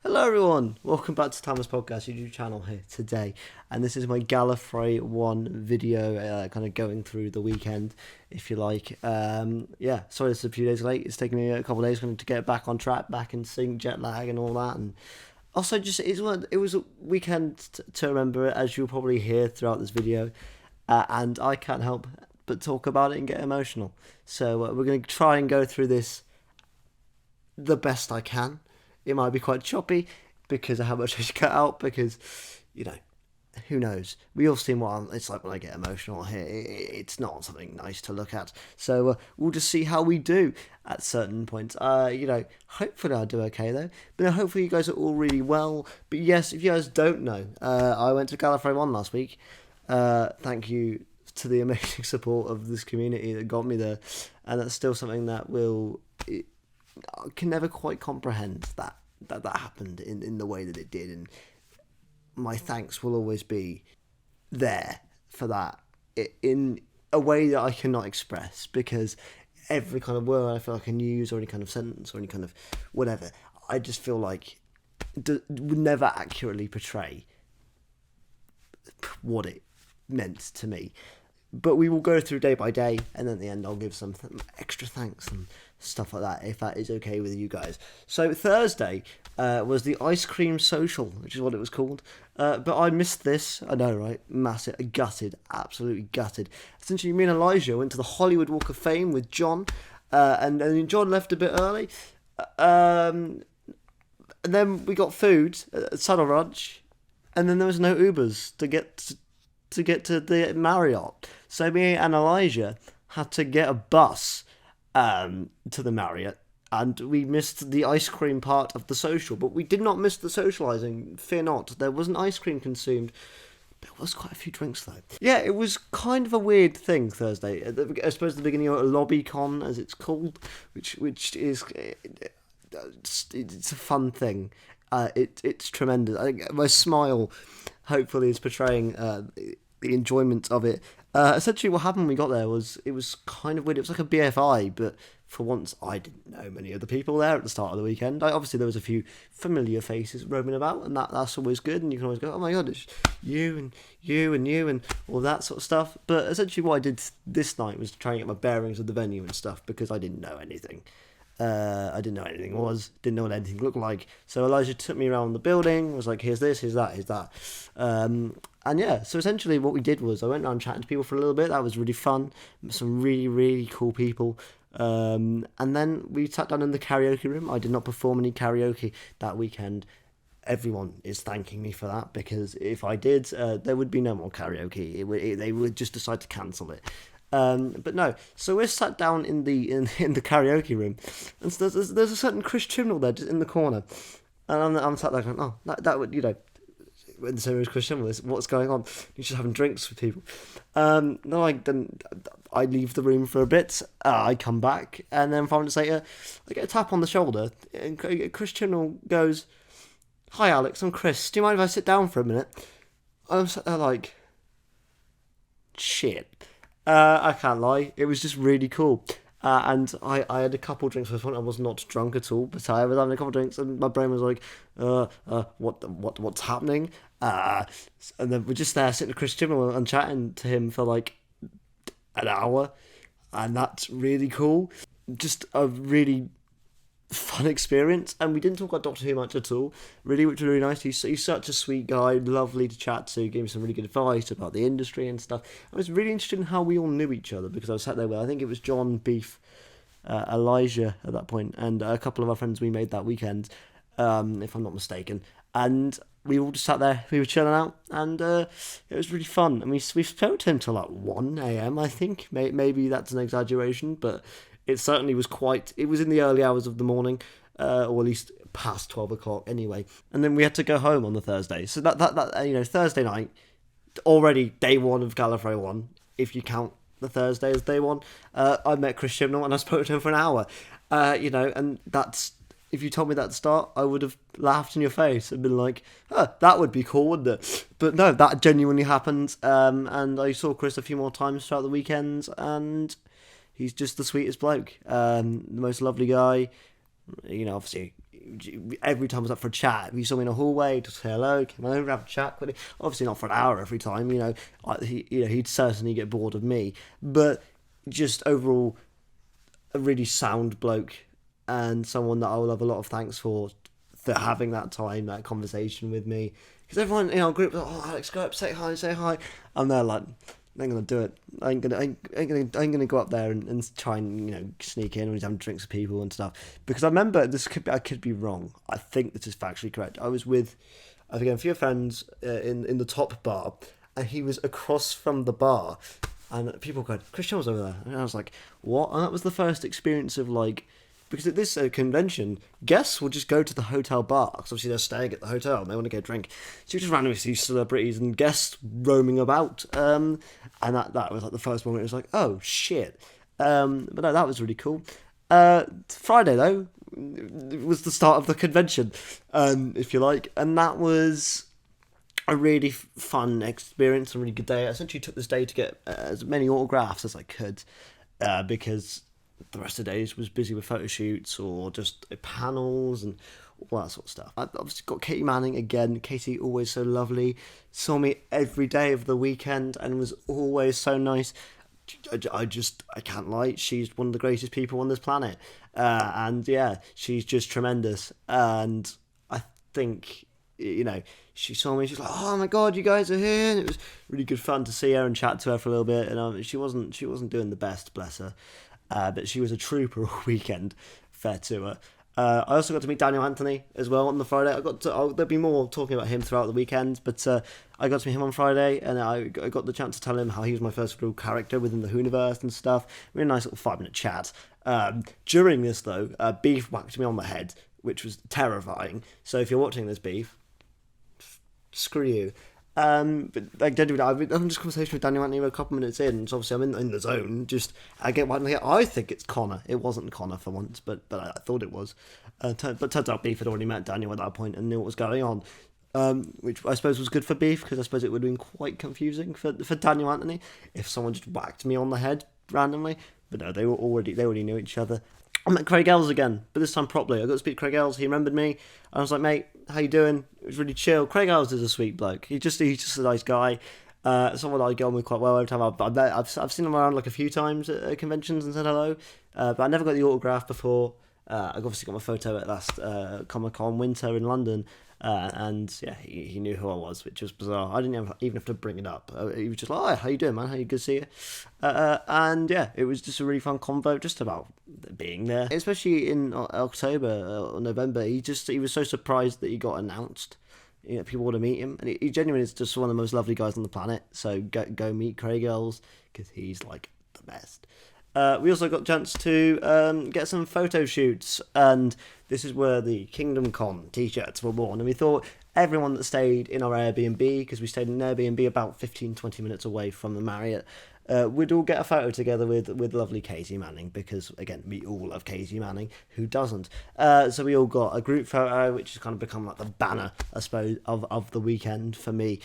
Hello everyone, welcome back to Thomas Podcast YouTube channel here today, and this is my Gallifrey One video, kind of going through the weekend, if you like. Sorry this is a few days late. It's taken me a couple of days to get back on track, back in sync, jet lag and all that, and also just it was a weekend to remember, as you'll probably hear throughout this video, and I can't help but talk about it and get emotional. So we're going to try and go through this the best I can. It might be quite choppy because of how much I cut out, because, who knows? We all seen what it's like when I get emotional here. It's not something nice to look at. So we'll just see how we do at certain points. Hopefully I'll do okay though. But hopefully you guys are all really well. But yes, if you guys don't know, I went to Gallifrey One last week. Thank you to the amazing support of this community that got me there. And that's still something that I can never quite comprehend that happened in the way that it did, and my thanks will always be there for that in a way that I cannot express, because every kind of word I feel like I can use, or any kind of sentence, or any kind of whatever, I just feel like would never accurately portray what it meant to me. But we will go through day by day, and then at the end I'll give some extra thanks and stuff like that, if that is okay with you guys. So Thursday was the ice cream social, which is what it was called. But I missed this. I know, right? Massive, gutted, absolutely gutted. Essentially, me and Elijah went to the Hollywood Walk of Fame with John, and John left a bit early. And then we got food at Saddle Ranch, and then there was no Ubers to get to the Marriott. So me and Elijah had to get a bus to the Marriott, and we missed the ice cream part of the social. But we did not miss the socialising, fear not. There wasn't ice cream consumed. There was quite a few drinks though. Yeah, it was kind of a weird thing Thursday. I suppose the beginning of LobbyCon, as it's called, which is it's a fun thing. It's tremendous. I think my smile hopefully is portraying the enjoyment of it. Essentially what happened when we got there was, it was kind of weird. It was like a BFI, but for once I didn't know many of the people there at the start of the weekend. Obviously there was a few familiar faces roaming about, and that's always good, and you can always go, oh my god, it's you and you and you and all that sort of stuff. But essentially what I did this night was trying to get my bearings of the venue and stuff, because I didn't know anything. I didn't know what anything was, didn't know what anything looked like. So Elijah took me around the building, was like, here's this, here's that, here's that. And yeah, so essentially what we did was I went around chatting to people for a little bit. That was really fun. Some really, really cool people. And then we sat down in the karaoke room. I did not perform any karaoke that weekend. Everyone is thanking me for that, because if I did, there would be no more karaoke. They would just decide to cancel it. But no, so we're sat down in the karaoke room, and so there's a certain Chris Chibnall there just in the corner, and I'm sat there going, oh, that would, when so is Chris Chibnall, what's going on? He's just having drinks with people. Then I leave the room for a bit. I come back, and then 5 minutes later, I get a tap on the shoulder, and Chris Chibnall goes, "Hi Alex, I'm Chris. Do you mind if I sit down for a minute?" I'm sat there like, shit. I can't lie, it was just really cool. And I had a couple drinks at this point. I was not drunk at all, but I was having a couple drinks, and my brain was like, what's happening? And then we're just there sitting with Chris Chibnall and chatting to him for like an hour, and that's really cool. Just a really fun experience, and we didn't talk about Doctor Who much at all, really, which was really nice. He's such a sweet guy, lovely to chat to, gave me some really good advice about the industry and stuff. I was really interested in how we all knew each other, because I was sat there with, I think it was John, Beef, Elijah at that point, and a couple of our friends we made that weekend, if I'm not mistaken, and we all just sat there, we were chilling out, and it was really fun. And we spoke to him till like 1 a.m, I think. Maybe that's an exaggeration, but it certainly was it was in the early hours of the morning, or at least past 12 o'clock anyway. And then we had to go home on the Thursday. So that Thursday night, already day one of Gallifrey One, if you count the Thursday as day one, I met Chris Chibnall and I spoke to him for an hour. And that's, if you told me that at the start, I would have laughed in your face and been like, that would be cool, wouldn't it? But no, that genuinely happened. And I saw Chris a few more times throughout the weekends, and he's just the sweetest bloke, the most lovely guy. Obviously every time I was up for a chat, if you saw me in a hallway, just say hello, come over, have a chat quickly. Obviously not for an hour every time, he'd certainly get bored of me, but just overall a really sound bloke and someone that I will have a lot of thanks for having that time, that conversation with me. Because everyone in our group was like, oh, Alex, go up, say hi. And they're like, I ain't gonna do it. I ain't gonna go up there and try and sneak in when he's having drinks with people and stuff. Because I remember I could be wrong. I think this is factually correct. I was with, I think, a few friends in the top bar, and he was across from the bar, and people go, Christian was over there, and I was like, what? And that was the first experience of like. Because at this convention, guests will just go to the hotel bar, because obviously they're staying at the hotel and they want to go drink. So you just randomly see celebrities and guests roaming about. And that was like the first moment. It was like, oh, shit. But no, that was really cool. Friday, though, was the start of the convention, if you like. And that was a really fun experience, a really good day. I essentially took this day to get as many autographs as I could, because the rest of the days was busy with photo shoots or just panels and all that sort of stuff. I obviously got Katie Manning again. Katie, always so lovely, saw me every day of the weekend and was always so nice. I can't lie, she's one of the greatest people on this planet, and yeah, she's just tremendous. And I think, she saw me, she's like, oh my god, you guys are here, and it was really good fun to see her and chat to her for a little bit. And she wasn't doing the best, bless her. But she was a trooper all weekend, fair to her. I also got to meet Daniel Anthony as well on the Friday. There'll be more talking about him throughout the weekend, but I got to meet him on Friday, and I got the chance to tell him how he was my first real character within the Hooniverse and stuff. We had a nice little 5-minute chat. During this, though, Beef whacked me on the head, which was terrifying. So if you're watching this, Beef, screw you. But like genuinely, I've been having this conversation with Daniel Anthony a couple minutes in, so obviously I'm in the zone. Just I get one here. I think it's Connor. It wasn't Connor for once, but I thought it was. But turns out Beef had already met Daniel at that point and knew what was going on, which I suppose was good for Beef, because I suppose it would have been quite confusing for Daniel Anthony if someone just whacked me on the head randomly. But no, they already knew each other. I met Craig Ells again, but this time properly. I got to speak to Craig Ells. He remembered me. I was like, mate, how you doing? It was really chill. Craig Ells is a sweet bloke. He's just a nice guy. Someone I get on with quite well every time I've seen him around like a few times at conventions and said hello. But I never got the autograph before. I obviously got my photo at last Comic-Con winter in London. And yeah, he knew who I was, which was bizarre. I didn't even have to bring it up. He was just like, "Oh, how you doing, man? How you? Good to see you." And yeah, it was just a really fun convo, just about being there, especially in October or November. He was so surprised that he got announced. People want to meet him, and he genuinely is just one of the most lovely guys on the planet. So go meet Craig Ells, because he's like the best. We also got a chance to get some photo shoots, and this is where the Kingdom Con t-shirts were worn, and we thought everyone that stayed in our Airbnb, because we stayed in an Airbnb about 15-20 minutes away from the Marriott, we'd all get a photo together with lovely Katie Manning, because again, we all love Katie Manning, who doesn't? So we all got a group photo, which has kind of become like the banner, I suppose, of the weekend for me,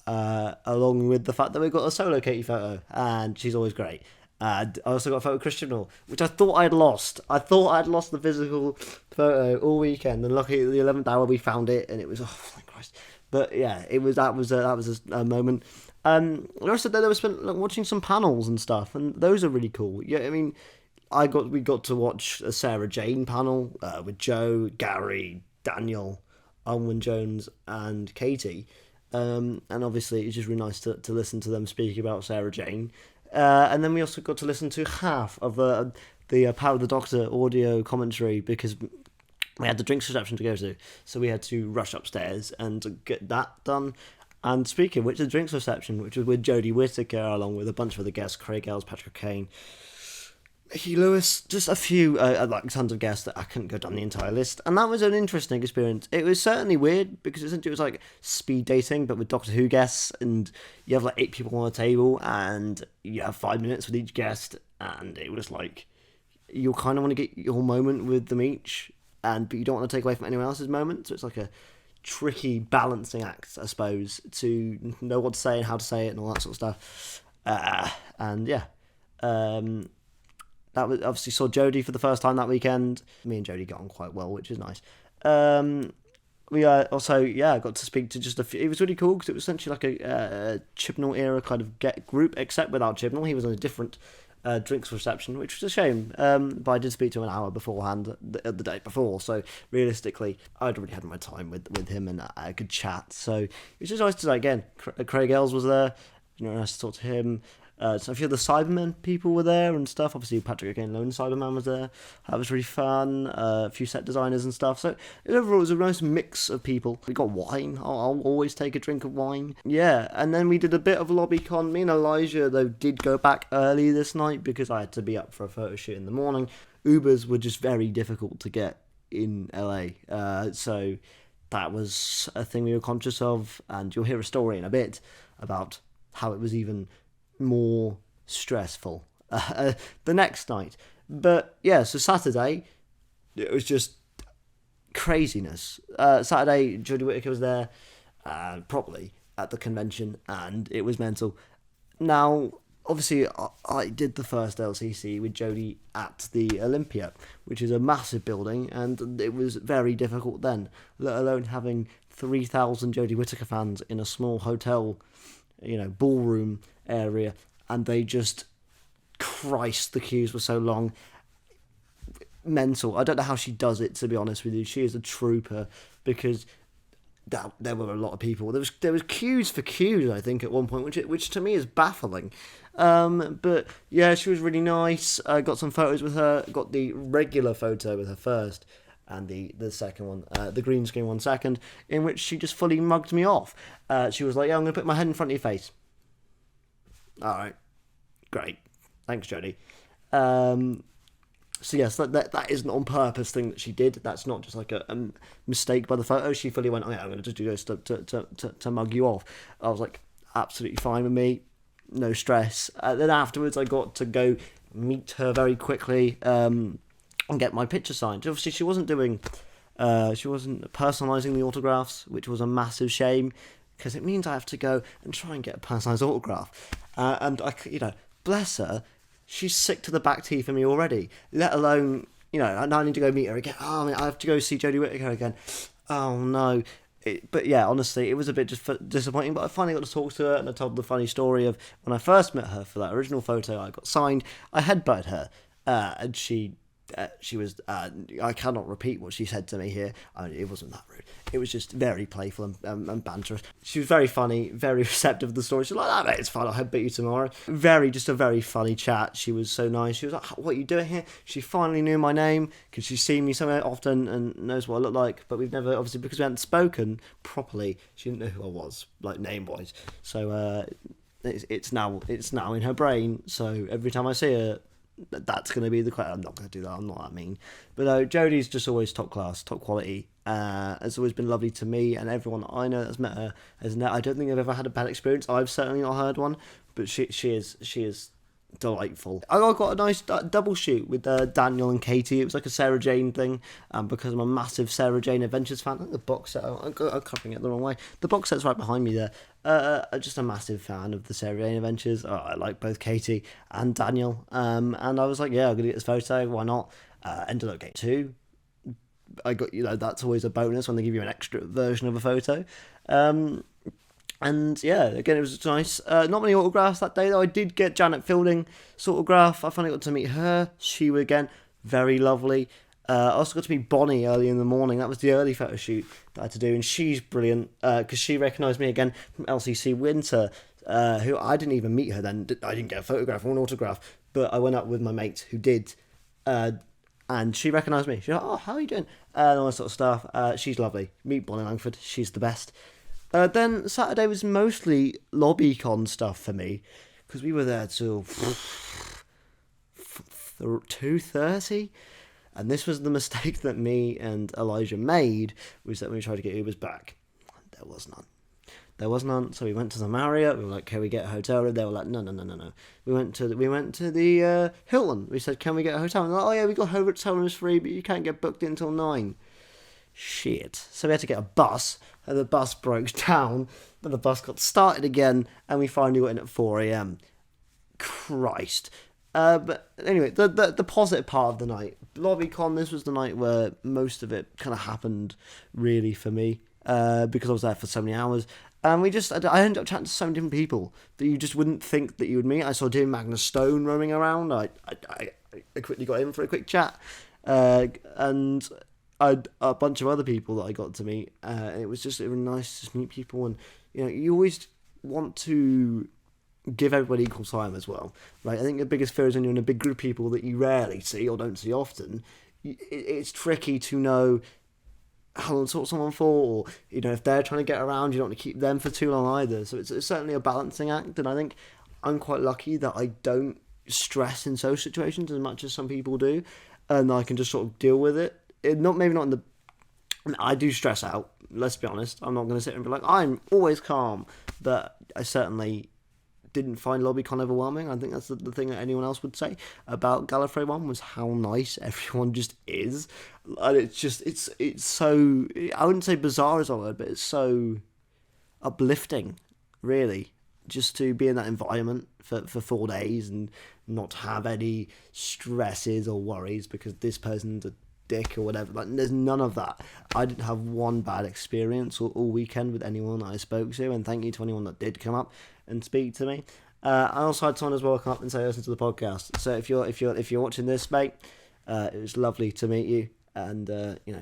along with the fact that we got a solo Katie photo, and she's always great. And I also got a photo of Chibnall, which I thought I'd lost. I thought I'd lost the physical photo all weekend, and luckily at the 11th hour we found it, and it was, oh thank Christ. But yeah, that was a moment. The rest of the day, we spent watching some panels and stuff, and those are really cool. Yeah, I mean, we got to watch a Sarah Jane panel with Joe, Gary, Daniel, Owen Jones, and Katie. And obviously, it's just really nice to listen to them speak about Sarah Jane. And then we also got to listen to half of the Power of the Doctor audio commentary, because we had the drinks reception to go to, so we had to rush upstairs and get that done. And speaking of which, the drinks reception, which was with Jodie Whittaker, along with a bunch of other guests, Craig Ells, Patrick Kane, Mickey Lewis, just a few, like tons of guests that I couldn't go down the entire list. And that was an interesting experience. It was certainly weird, because it was like speed dating, but with Doctor Who guests, and you have like 8 people on a table, and you have 5 minutes with each guest, and it was like, you kind of want to get your moment with them each, but you don't want to take away from anyone else's moment, so it's like a tricky balancing act, I suppose, to know what to say and how to say it and all that sort of stuff. And yeah, that was obviously saw Jodie for the first time that weekend. Me and Jodie got on quite well, which is nice. We also got to speak to just a few. It was really cool because it was essentially like a Chibnall era kind of group, except without Chibnall. He was on a different drinks reception, which was a shame. But I did speak to him an hour beforehand, the day before. So realistically, I'd already had my time with him and I could chat. So it was just nice to again. Craig Ells was there. Nice to talk to him. So a few of the Cybermen people were there and stuff. Obviously, Patrick again, Lone Cyberman was there. That was really fun. A few set designers and stuff. So overall, it was a nice mix of people. We got wine. I'll always take a drink of wine. Yeah, and then we did a bit of LobbyCon. Me and Elijah, though, did go back early this night because I had to be up for a photo shoot in the morning. Ubers were just very difficult to get in LA. So that was a thing we were conscious of. And you'll hear a story in a bit about how it was even more stressful the next night. But yeah, so Saturday, it was just craziness. Saturday, Jodie Whittaker was there properly at the convention, and it was mental. Now, obviously, I did the first LCC with Jodie at the Olympia, which is a massive building, and it was very difficult then, let alone having 3,000 Jodie Whittaker fans in a small hotel, ballroom area, and they just, Christ, the queues were so long. Mental. I don't know how she does it, to be honest with you. She is a trooper, because there were a lot of people. There was queues for queues, I think, at one point, which to me is baffling. But yeah, she was really nice. I got some photos with her. Got the regular photo with her first, and the second one, the green screen one second, in which she just fully mugged me off. She was like, "Yeah, I'm going to put my head in front of your face." All right, great. Thanks, Jodie. So yes, that isn't on purpose thing that she did. That's not just like a mistake by the photo. She fully went, "Oh yeah, I'm going to just do this to mug you off." I was like, absolutely fine with me, no stress. Then afterwards, I got to go meet her very quickly and get my picture signed. Obviously, she wasn't personalising the autographs, which was a massive shame, because it means I have to go and try and get a personalised autograph. And I, bless her, she's sick to the back teeth of me already. Let alone, I need to go meet her again. Oh, I have to go see Jodie Whittaker again. Oh no. But yeah, honestly, it was a bit just disappointing. But I finally got to talk to her, and I told the funny story of when I first met her for that original photo I got signed. I headbutted her, and she was. I cannot repeat what she said to me here. It wasn't that rude. It was just very playful and banterous. She was very funny, very receptive of the story. She was like, "Oh, mate, it's fine. I'll headbutt you tomorrow." Just a very funny chat. She was so nice. She was like, "What are you doing here?" She finally knew my name because she's seen me somewhere often and knows what I look like. But we've never, obviously, because we hadn't spoken properly, she didn't know who I was, like name-wise. So it's now in her brain. So every time I see her, that's going to be the question. I'm not going to do that. I'm not that mean. But no, Jodie's just always top class, top quality. It's always been lovely to me and everyone I know that's met her. I don't think I've ever had a bad experience. I've certainly not heard one. But she is delightful. I got a nice double shoot with Daniel and Katie. It was like a Sarah Jane thing, because I'm a massive Sarah Jane Adventures fan. I think the box set, I'm covering it the wrong way. The box set's right behind me there. I'm just a massive fan of the Sarah Jane Adventures. I like both Katie and Daniel. And I was like, yeah, I'm going to get this photo. Why not? Ended up getting two. I got, that's always a bonus when they give you an extra version of a photo. And yeah, again, it was nice. Not many autographs that day, though. I did get Janet Fielding's autograph. I finally got to meet her. She was, again, very lovely. I also got to meet Bonnie early in the morning. That was the early photo shoot that I had to do. And she's brilliant because she recognised me again from LCC Winter, who I didn't even meet her then. I didn't get a photograph or an autograph. But I went up with my mate who did. And she recognised me. She was like, "Oh, how are you doing?" And all that sort of stuff. She's lovely. Meet Bonnie Langford. She's the best. Then Saturday was mostly LobbyCon stuff for me, because we were there till 2:30, and this was the mistake that me and Elijah made, was that we tried to get Ubers back. There was none, so we went to the Marriott. We were like, "Can we get a hotel room?" They were like, No. We went to the Hilton. We said, "Can we get a hotel?" And they're like, "Oh yeah, we got hotel rooms free, but you can't get booked in until 9. Shit. So we had to get a bus, and the bus broke down, then the bus got started again, and we finally went in at 4 a.m. Christ. But anyway, the positive part of the night, LobbyCon, this was the night where most of it kind of happened, really, for me, because I was there for so many hours. And I ended up chatting to so many different people that you just wouldn't think that you would meet. I saw Dean Magnus Stone roaming around. I quickly got in for a quick chat. And a bunch of other people that I got to meet. And it was nice to meet people. And, you always want to give everybody equal time as well, right? I think the biggest fear is when you're in a big group of people that you rarely see or don't see often. It's tricky to know how long to talk to someone for, or if they're trying to get around, you don't want to keep them for too long either. So it's certainly a balancing act, and I think I'm quite lucky that I don't stress in social situations as much as some people do, and I can just sort of deal with it. I do stress out, let's be honest. I'm not going to sit and be like, I'm always calm, but I certainly didn't find LobbyCon overwhelming. I think that's the thing that anyone else would say about Gallifrey One, was how nice everyone just is. And it's so, I wouldn't say bizarre is a word, but it's so uplifting, really, just to be in that environment for 4 days and not have any stresses or worries because this person's a dick or whatever. Like, there's none of that. I didn't have one bad experience all weekend with anyone that I spoke to, and thank you to anyone that did come up and speak to me. I also had someone as well come up and say listen to the podcast. So if you're watching this, mate, it was lovely to meet you, and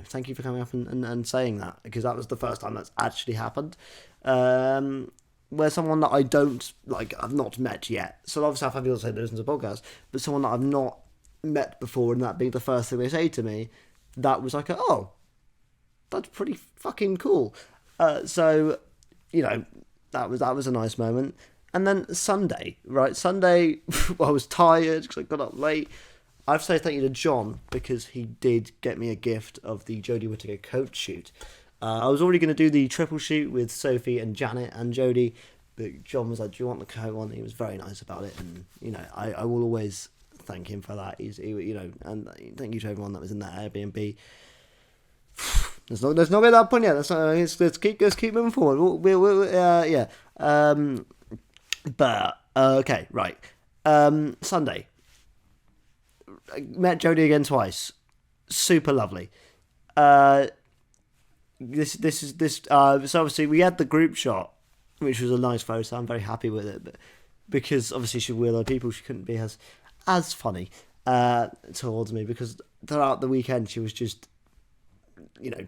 thank you for coming up and saying that, because that was the first time that's actually happened. Where someone that I don't like, I've not met yet. So obviously I've had people say they listen to the podcast, but someone that I've not met before, and that being the first thing they say to me, that was like, oh, that's pretty fucking cool. So that was a nice moment. And then Sunday, I was tired because I got up late. I have to say thank you to John, because he did get me a gift of the Jodie Whittaker coat shoot. I was already going to do the triple shoot with Sophie and Janet and Jodie, but John was like, do you want the coat one? He was very nice about it, and I will always thank him for that. And thank you to everyone that was in that Airbnb. Let's not get that point yet. Let's keep moving forward. Okay, right. Sunday, I met Jodie again twice. Super lovely. So obviously we had the group shot, which was a nice photo. I'm very happy with it, but because obviously she with other people, she couldn't be as funny towards me, because throughout the weekend she was just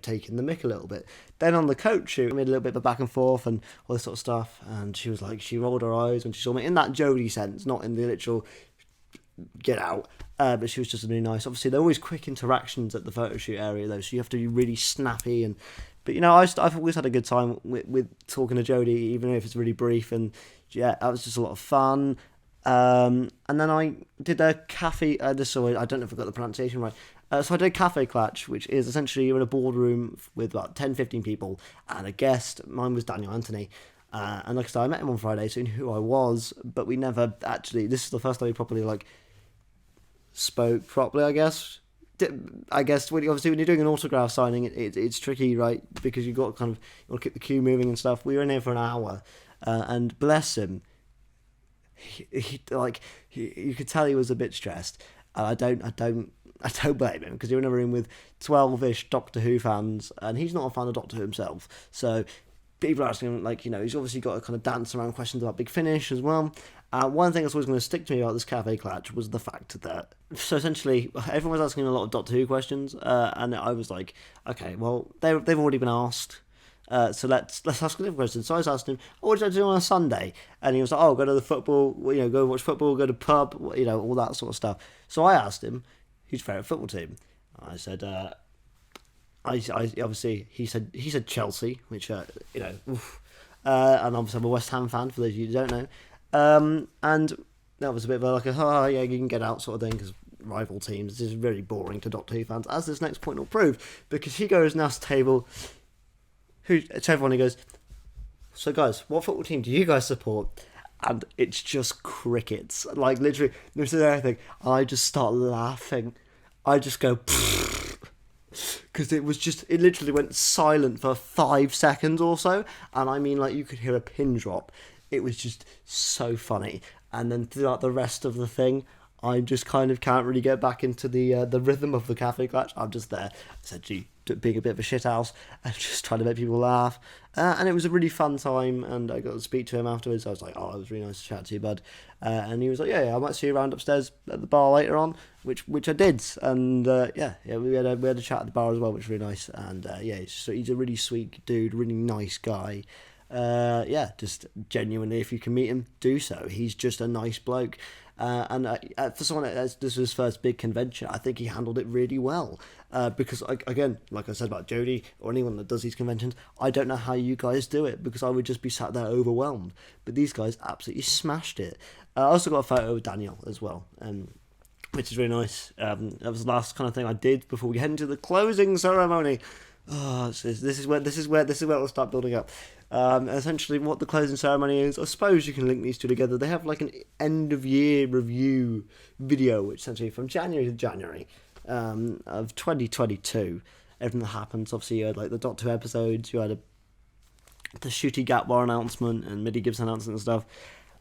taking the mick a little bit. Then on the coat shoot, we made a little bit of a back and forth and all this sort of stuff, and she was like, she rolled her eyes when she saw me, in that Jodie sense, not in the literal get out, but she was just really nice. Obviously there are always quick interactions at the photo shoot area though, so you have to be really snappy, but I've always had a good time with talking to Jodie, even if it's really brief, and yeah, that was just a lot of fun. And then I did a cafe, I don't know if I got the pronunciation right, so I did Cafe Clutch, which is essentially you're in a boardroom with about 10-15 people and a guest. Mine was Daniel Anthony, and like I said, I met him on Friday, so he knew who I was, but we never actually, this is the first time we properly spoke properly, I guess. When you're doing an autograph signing, it's tricky, right, because you've got you want to keep the queue moving and stuff. We were in here for an hour, and bless him, he you could tell he was a bit stressed. I don't blame him, because you're in a room with 12-ish Doctor Who fans, and he's not a fan of Doctor Who himself. So people are asking him, he's obviously got to kind of dance around questions about Big Finish as well. One thing that's always going to stick to me about this Cafe Clutch was the fact that, so essentially, everyone was asking a lot of Doctor Who questions, and I was like, okay, well, they've already been asked. So let's ask a different question. So I was asking him, what did I do on a Sunday? And he was like, go to the football, go watch football, go to pub, all that sort of stuff. So I asked him, who's your favourite football team? I said, I obviously, he said Chelsea, which, and obviously I'm a West Ham fan, for those of you who don't know. And that was a bit of you can get out sort of thing, because rival teams, this is really boring to Doctor Who fans, as this next point will prove, because he goes now to the table, to everyone, he goes, so guys, what football team do you guys support? And it's just crickets, literally, no anything. I just start laughing. I just go, because it literally went silent for 5 seconds or so, and I mean, you could hear a pin drop. It was just so funny. And then throughout the rest of the thing, I just kind of can't really get back into the rhythm of the cafe clutch. I'm just there, essentially being a bit of a shithouse and just trying to make people laugh. And it was a really fun time, and I got to speak to him afterwards. I was like, oh, it was really nice to chat to you, bud. And he was like, yeah, I might see you around upstairs at the bar later on, which I did. And we had a chat at the bar as well, which was really nice. And he's a really sweet dude, really nice guy. Just genuinely, if you can meet him, do so. He's just a nice bloke. And for someone this was his first big convention, I think he handled it really well. Because, again, like I said about Jodie or anyone that does these conventions, I don't know how you guys do it, because I would just be sat there overwhelmed. But these guys absolutely smashed it. I also got a photo with Daniel as well, which is really nice. That was the last kind of thing I did before we head into the closing ceremony. Oh, this is where it will start building up. Essentially, what the closing ceremony is, I suppose you can link these two together. They have like an end of year review video, which essentially from January to January of 2022, everything that happens. Obviously, you had like the Doctor Who episodes, you had the Shooty Gatwa announcement and Midi Gibbs announcement and stuff.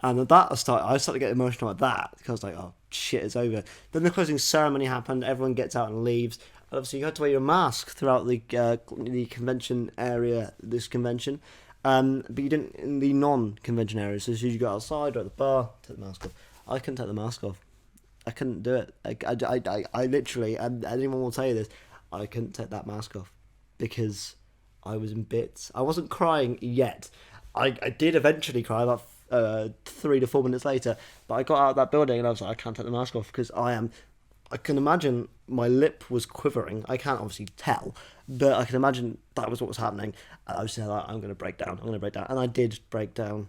And at that, I started to get emotional at that, because I was like, oh shit, it's over. Then the closing ceremony happened, everyone gets out and leaves. Obviously, you had to wear your mask throughout the convention area, this convention. But you didn't in the non-convention area. So as soon as you got outside or at the bar, take the mask off. I couldn't take the mask off. I couldn't do it. I literally, and anyone will tell you this, I couldn't take that mask off because I was in bits. I wasn't crying yet. I did eventually cry about 3 to 4 minutes later, but I got out of that building and I was like, I can't take the mask off because I can imagine my lip was quivering. I can't obviously tell, but I can imagine that was what was happening. And I was saying, like, I'm going to break down. And I did break down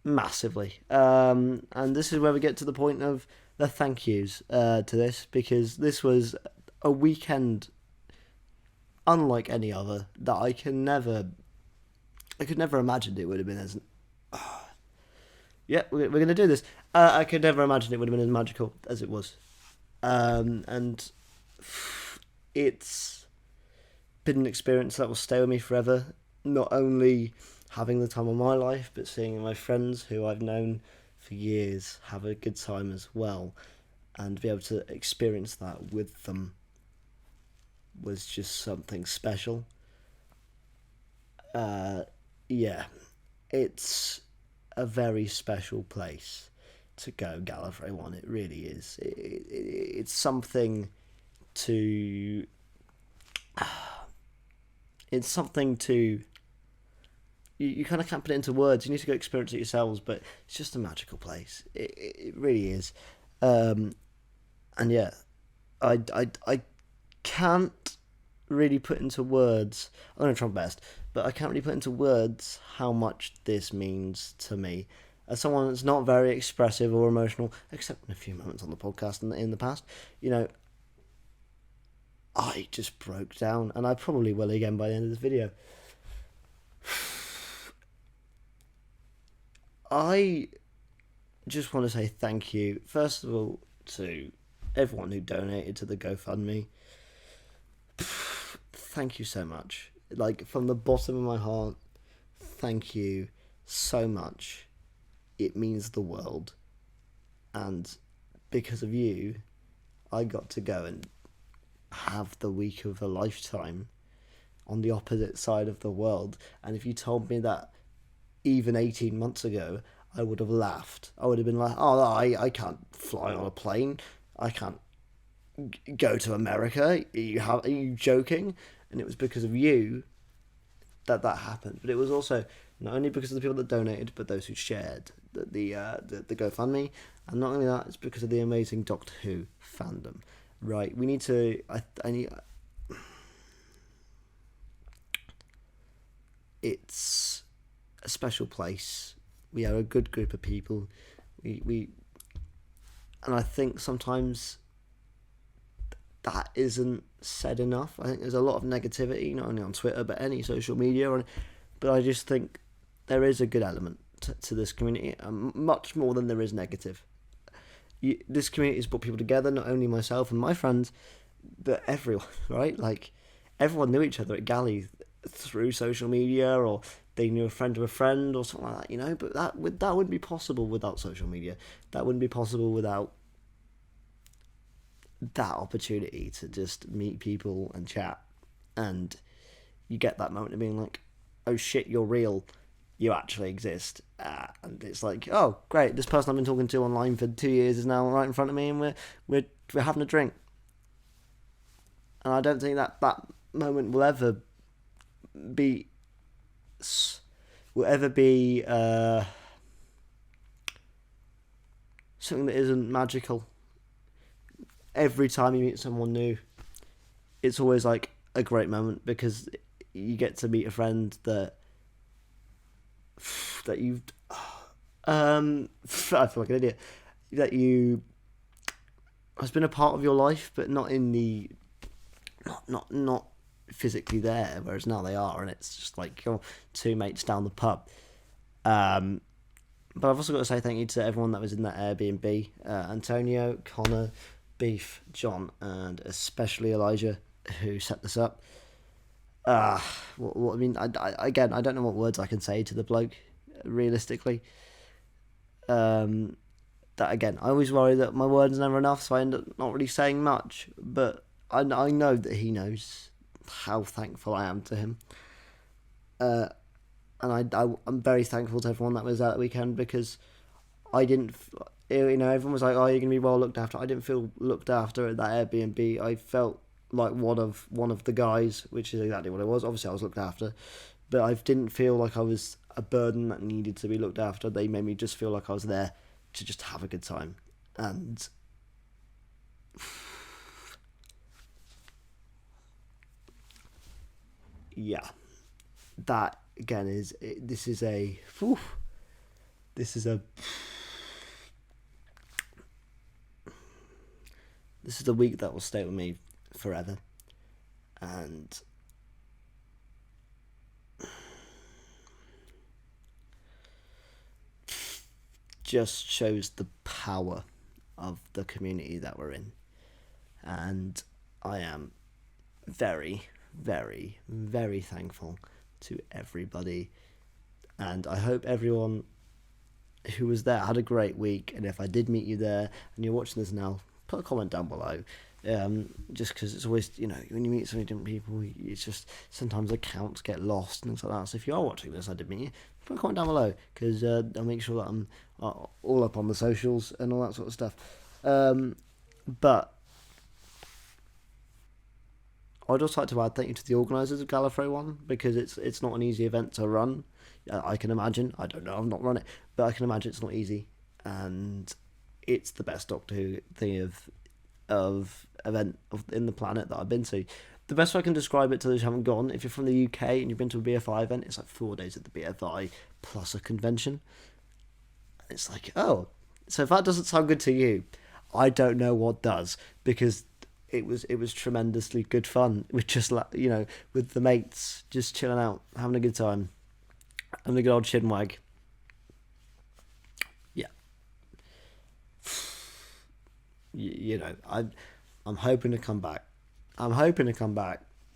massively. And this is where we get to the point of the thank yous to this, because this was a weekend unlike any other that I could never imagine it would have been as... yeah, we're going to do this. I could never imagine it would have been as magical as it was. And it's been an experience that will stay with me forever. Not only having the time of my life, but seeing my friends who I've known for years have a good time as well. And be able to experience that with them was just something special. It's a very special place to go, Gallifrey One. It really is. It's something to... It's something to... You kind of can't put it into words. You need to go experience it yourselves, but it's just a magical place. It really is. And yeah, I can't really put into words... I'm going to try my best, but I can't really put into words how much this means to me. As someone that's not very expressive or emotional, except in a few moments on the podcast and in the past, I just broke down, and I probably will again by the end of this video. I just want to say thank you, first of all, to everyone who donated to the GoFundMe. Thank you so much. Like, from the bottom of my heart, thank you so much. It means the world. And because of you, I got to go and have the week of a lifetime on the opposite side of the world. And if you told me that even 18 months ago, I would have laughed. I would have been like, oh, I can't fly on a plane. I can't go to America. Are you joking? And it was because of you that happened. But it was also not only because of the people that donated, but those who shared the GoFundMe. And not only that, it's because of the amazing Doctor Who fandom. Right, we need to... It's a special place. We are a good group of people. We and I think sometimes that isn't said enough. I think there's a lot of negativity, not only on Twitter, but any social media. But I just think there is a good element to this community, much more than there is negative. This community has brought people together, not only myself and my friends, but everyone, right? Like, everyone knew each other at Galley through social media or they knew a friend of a friend or something like that, you know. But that wouldn't be possible without social media. That wouldn't be possible without that opportunity to just meet people and chat, and you get that moment of being like, oh shit, you're real, you actually exist, and it's like, oh great, this person I've been talking to online for 2 years is now right in front of me, and we're having a drink. And I don't think that moment will ever be something that isn't magical. Every time you meet someone new, it's always like a great moment, because you get to meet a friend that you've I feel like an idiot, that you has been a part of your life, but not in the not physically there, whereas now they are, and it's just like your two mates down the pub. But I've also got to say thank you to everyone that was in that Airbnb, Antonio, Connor, Beef, John, and especially Elijah, who set this up. What I mean, I don't know what words I can say to the bloke, realistically. That again, I always worry that my word's never enough, so I end up not really saying much, but I know that he knows how thankful I am to him. And I'm very thankful to everyone that was there that weekend, because I didn't, everyone was like, oh, you're going to be well looked after. I didn't feel looked after at that Airbnb. I felt like one of the guys, which is exactly what it was. Obviously I was looked after, but I didn't feel like I was a burden that needed to be looked after. They made me just feel like I was there to just have a good time. And yeah, that again this is a week that will stay with me forever, and just shows the power of the community that we're in. And I am very, very, very thankful to everybody, and I hope everyone who was there had a great week. And if I did meet you there and you're watching this now, put a comment down below, just because it's always, when you meet so many different people, it's just sometimes accounts get lost and things like that. So if you are watching this, I did meet you, put a comment down below, because I'll make sure that I'm all up on the socials and all that sort of stuff. But I'd also like to add thank you to the organisers of Gallifrey One, because it's not an easy event to run. I can imagine. I don't know. I've not run it, but I can imagine it's not easy, and it's the best Doctor Who thing of event in the planet that I've been to. The best way I can describe it to those who haven't gone, if you're from the UK and you've been to a BFI event, it's like 4 days at the BFI plus a convention. It's like, oh, so if that doesn't sound good to you, I don't know what does, because it was tremendously good fun with just with the mates, just chilling out, having a good time, having a good old chinwag. Yeah. I'm hoping to come back.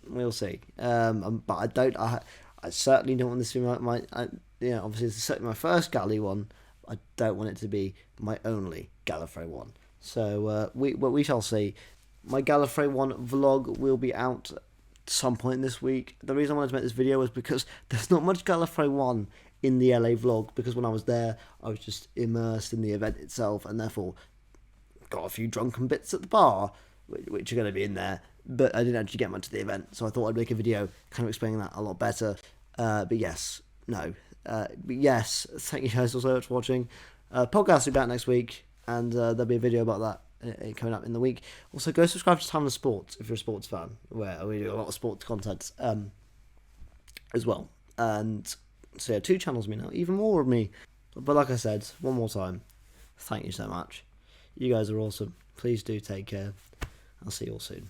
We'll see. But I certainly don't want this to be my obviously it's certainly my first Galley one. I don't want it to be my only Gallifrey one. So we shall see. My Gallifrey One vlog will be out some point this week. The reason I wanted to make this video was because there's not much Gallifrey One in the LA vlog, because when I was there, I was just immersed in the event itself, and therefore got a few drunken bits at the bar, which are going to be in there, but I didn't actually get much of the event, so I thought I'd make a video kind of explaining that a lot better. But yes, thank you guys so much for watching. Podcast will be back next week, and there'll be a video about that coming up in the week. Also, go subscribe to Timeless Sports if you're a sports fan, where we do a lot of sports content as well. And so yeah, 2 channels of me now, even more of me. But like I said, one more time, thank you so much. You guys are awesome. Please do take care. I'll see you all soon.